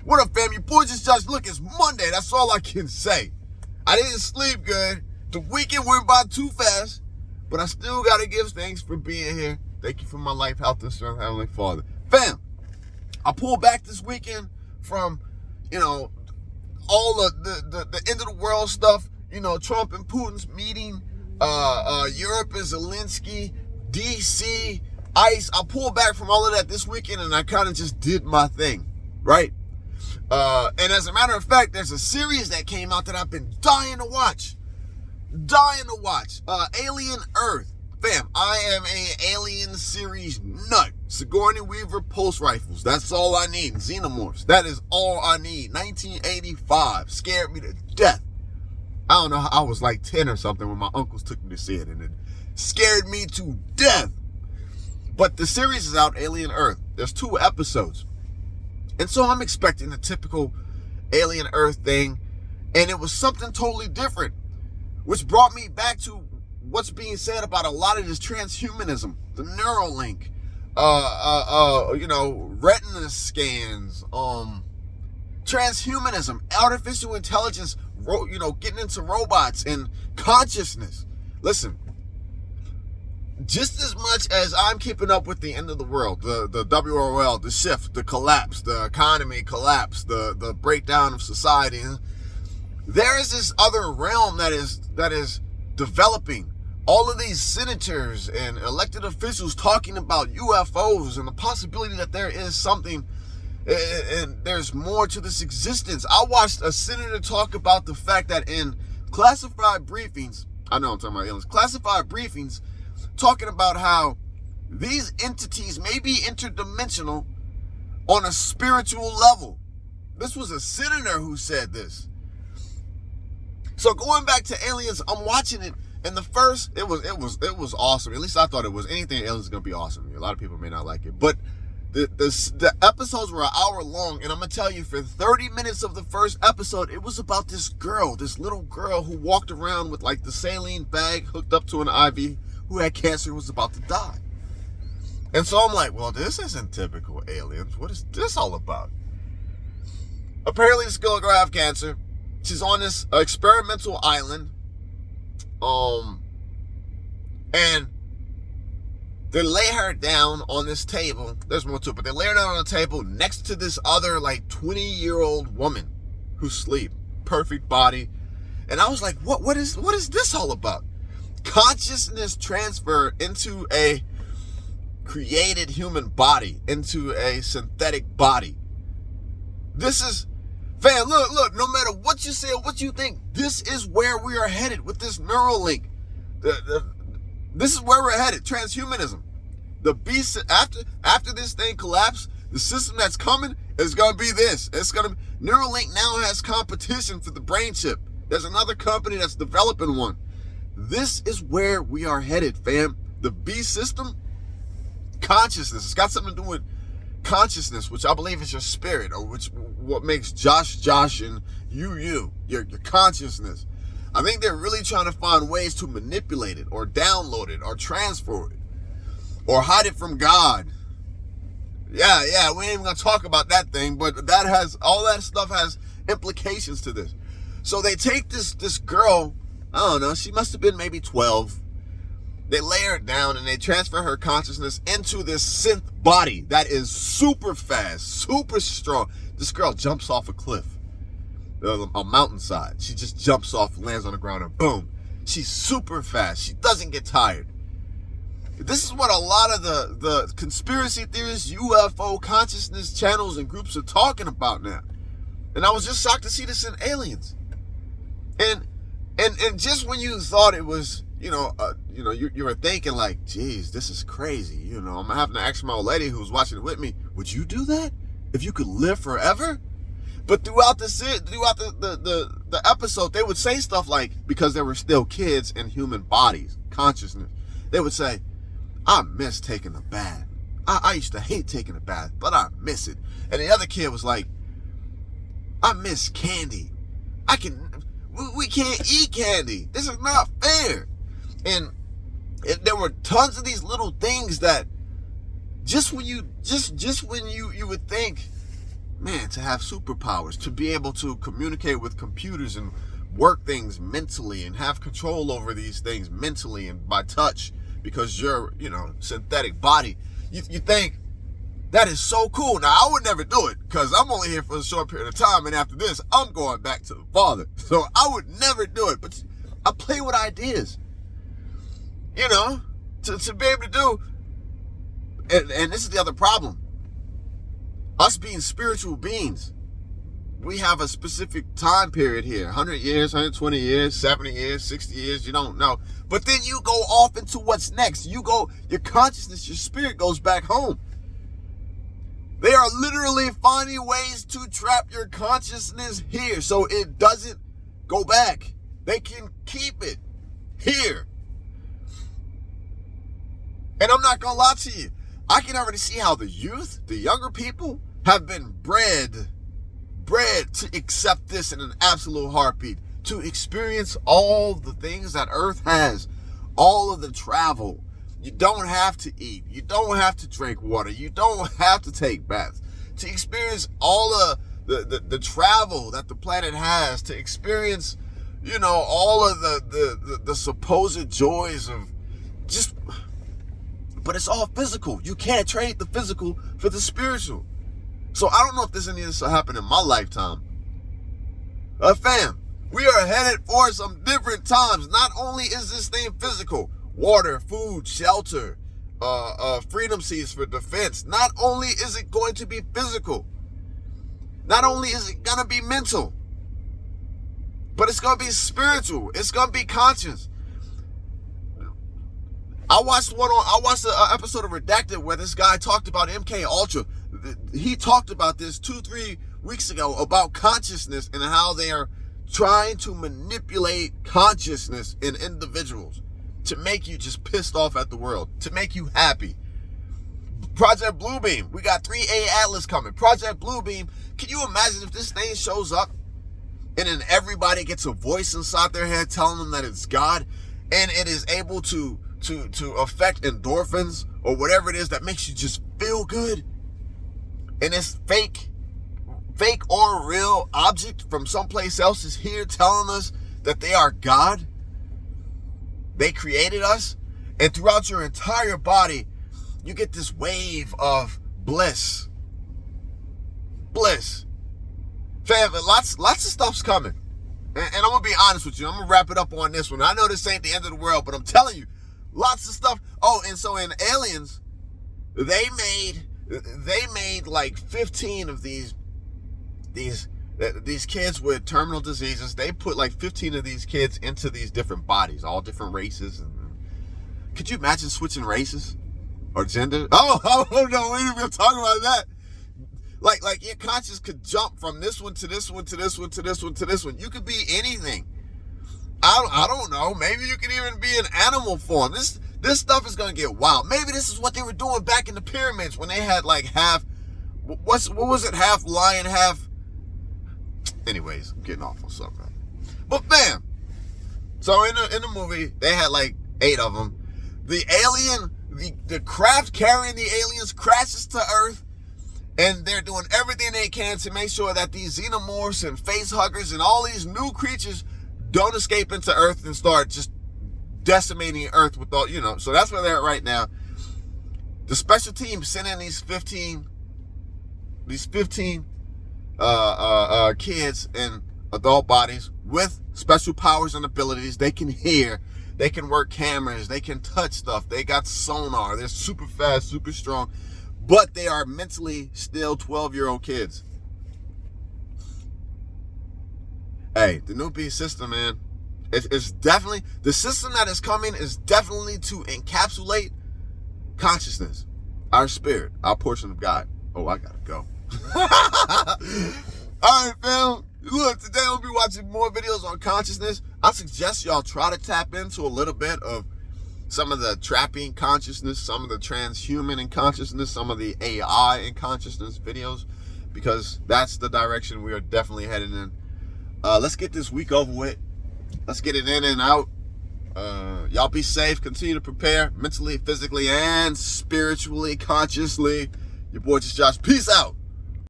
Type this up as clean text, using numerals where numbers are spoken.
What up, fam? Your boy just look, it's Monday. That's all I can say. I didn't sleep good. The weekend went by too fast, but I still got to give thanks for being here. Thank you for my life, health, and strength, Heavenly Father. Fam, I pulled back this weekend from, all of the end of the world stuff. Trump and Putin's meeting, Europe and Zelensky, DC, ICE. I pulled back from all of that this weekend, and I kind of just did my thing, right? And as a matter of fact, there's a series that came out that I've been dying to watch. Alien Earth. Fam, I am a Alien series nut. Sigourney Weaver pulse rifles. That's all I need. Xenomorphs. That is all I need. 1985. Scared me to death. I don't know. I was like 10 or something when my uncles took me to see it, and it scared me to death. But the series is out, Alien Earth. There's 2 episodes. And so I'm expecting the typical Alien Earth thing. And it was something totally different, which brought me back to what's being said about a lot of this transhumanism, the Neuralink, retina scans, transhumanism, artificial intelligence, getting into robots and consciousness. Listen, just as much as I'm keeping up with the end of the world, the WRL, the shift, the collapse, the economy collapse, the breakdown of society, there is this other realm that is developing. All of these senators and elected officials talking about UFOs and the possibility that there is something and there's more to this existence. I watched a senator talk about the fact that in classified briefings, I know I'm talking about aliens, classified briefings, talking about how these entities may be interdimensional on a spiritual level. This was a senator who said this. So going back to aliens, I'm watching it, and the first, it was awesome. At least I thought it was. Anything aliens is gonna be awesome. A lot of people may not like it, but the episodes were an hour long, and I'm gonna tell you, for 30 minutes of the first episode, it was about this little girl who walked around with like the saline bag hooked up to an IV, who had cancer and was about to die. And so I'm like, well, this isn't typical aliens. What is this all about? Apparently this girl have cancer. She's on this experimental island. And they lay her down on this table. There's more to it, but they lay her down on a table next to this other like 20-year-old woman who's asleep. Perfect body. And I was like, what is this all about? Consciousness transfer into a created human body, into a synthetic body. This is, fam, look, no matter what you say or what you think, this is where we are headed with this Neuralink. This is where we're headed, transhumanism. The beast, after this thing collapses, the system that's coming is going to be this. Neuralink now has competition for the brain chip. There's another company that's developing one. This is where we are headed, fam. The beast system, consciousness. It's got something to do with consciousness, which I believe is your spirit, or what makes Josh, and you, your consciousness. I think they're really trying to find ways to manipulate it, or download it, or transfer it, or hide it from God. Yeah, we ain't even gonna talk about that thing, but all that stuff has implications to this. So they take this girl, I don't know, she must have been maybe 12. They lay her down and they transfer her consciousness into this synth body that is super fast, super strong. This girl jumps off a cliff, a mountainside. She just jumps off, lands on the ground, and boom. She's super fast. She doesn't get tired. This is what a lot of the conspiracy theorists, UFO consciousness channels and groups are talking about now. And I was just shocked to see this in Aliens. And just when you thought it was, you were thinking like, geez, this is crazy. I'm having to ask my old lady who's watching it with me, would you do that if you could live forever? But throughout the episode, they would say stuff like, because they were still kids in human bodies, consciousness, they would say, I miss taking a bath. I used to hate taking a bath, but I miss it. And the other kid was like, I miss candy. We can't eat candy. This is not fair. And there were tons of these little things that just when you would think man, to have superpowers, to be able to communicate with computers and work things mentally and have control over these things mentally and by touch, because you're, synthetic body. You think that is so cool. Now, I would never do it because I'm only here for a short period of time, and after this, I'm going back to the Father. So I would never do it, but I play with ideas, to be able to do. And this is the other problem. Us being spiritual beings, we have a specific time period here. 100 years, 120 years, 70 years, 60 years, you don't know. But then you go off into what's next. Your consciousness, your spirit goes back home. They are literally finding ways to trap your consciousness here so it doesn't go back. They can keep it here. And I'm not going to lie to you. I can already see how the youth, the younger people, have been bred to accept this in an absolute heartbeat, to experience all the things that Earth has, all of the travel. You don't have to eat. You don't have to drink water. You don't have to take baths. To experience all of the travel that the planet has, to experience, all of the supposed joys of just... But it's all physical. You can't trade the physical for the spiritual. So I don't know if any of this will happen in my lifetime. Fam, we are headed for some different times. Not only is this thing physical, water, food, shelter, freedom seas for defense. Not only is it going to be physical, not only is it going to be mental, but it's going to be spiritual. It's going to be conscious. I watched an episode of Redacted where this guy talked about MK Ultra. He talked about this 2-3 weeks ago about consciousness and how they are trying to manipulate consciousness in individuals to make you just pissed off at the world, to make you happy. Project Bluebeam, we got 3A Atlas coming. Project Bluebeam, can you imagine if this thing shows up and then everybody gets a voice inside their head telling them that it's God, and it is able to affect endorphins or whatever it is that makes you just feel good, and this fake or real object from someplace else is here telling us that they are God, they created us, and throughout your entire body you get this wave of bliss. Fam, lots of stuff's coming, and I'm gonna be honest with you. I'm gonna wrap it up on this one. I know this ain't the end of the world, but I'm telling you, lots of stuff. Oh, and so in Aliens, they made like 15 of these kids with terminal diseases. They put like 15 of these kids into these different bodies, all different races. And could you imagine switching races or gender? Oh no, we didn't even talk about that. Like your conscience could jump from this one to this one to this one to this one to this one. You could be anything. I don't know. Maybe you could even be in animal form. This stuff is gonna get wild. Maybe this is what they were doing back in the pyramids when they had like half. What was it? Half lion, half. Anyways, I'm getting off on something. But bam. So in the movie, they had like 8 of them. The alien, the craft carrying the aliens crashes to Earth, and they're doing everything they can to make sure that these xenomorphs and face huggers and all these new creatures don't escape into Earth and start just decimating Earth with all, so that's where they're at right now. The special team sent in these 15 kids in adult bodies with special powers and abilities. They can hear, they can work cameras, they can touch stuff, they got sonar, they're super fast, super strong, but they are mentally still 12-year-old kids. Hey, the new beast system, man. It's definitely, the system that is coming is definitely to encapsulate consciousness, our spirit, our portion of God. Oh, I gotta go. All right, fam. Look, today I'll be watching more videos on consciousness. I suggest y'all try to tap into a little bit of some of the trapping consciousness, some of the transhuman in consciousness, some of the AI in consciousness videos, because that's the direction we are definitely heading in. Let's get this week over with. Let's get it in and out. Y'all be safe. Continue to prepare mentally, physically, and spiritually, consciously. Your boy, Just Josh. Peace out.